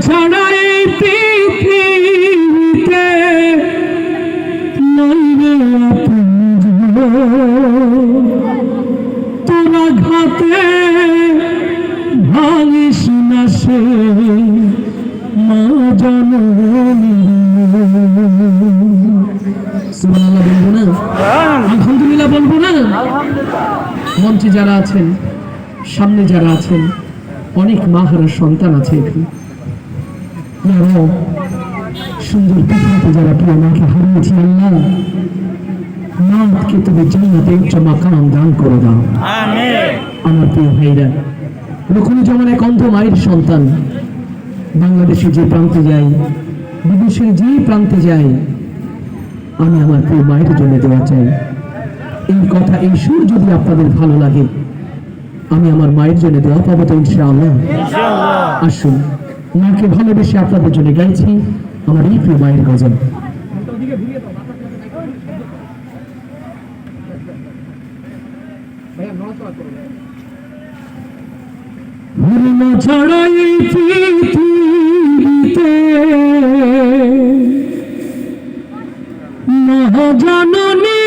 ছাড়া এই পৃথিবীতে নাই রে আপনজন, তোরা ঘাতে ভাঙিস না সে মা জননী। সুবহানাল্লাহ বলবো না? আলহামদুলিল্লাহ বলবো না? মঞ্চে যারা আছেন, সামনে যারা আছেন, অনেক মা হারা সন্তান আছে এখানে। সুন্দর পৃথিবীতে যারা প্রিয় মাকে হারিয়েছে, আল্লাহ মাকে তুমি জান্নাতে উচ্চ মাকাম দান করে দাও। আমার প্রিয় ভাইরা, রুকুনুজ্জামান এক অন্ধ মায়ের সন্তান। বাংলাদেশে যে প্রান্তে যাই, বিদেশের যে প্রান্তে যাই, আমি আমার প্রিয় মায়ের জন্য দোয়া চাই। এই কথা, এই সুর যদি আপনাদের ভালো লাগে, আমি আমার মায়ের জন্য দোয়া পাবো তো ইনশাআল্লাহ। আসুন, মাকে ভালোবেসে আপনাদের জন্য গাইছি আমার এই প্রিয় মায়ের গজল। মা ছাড়া এই পৃথিবীতে মা জননী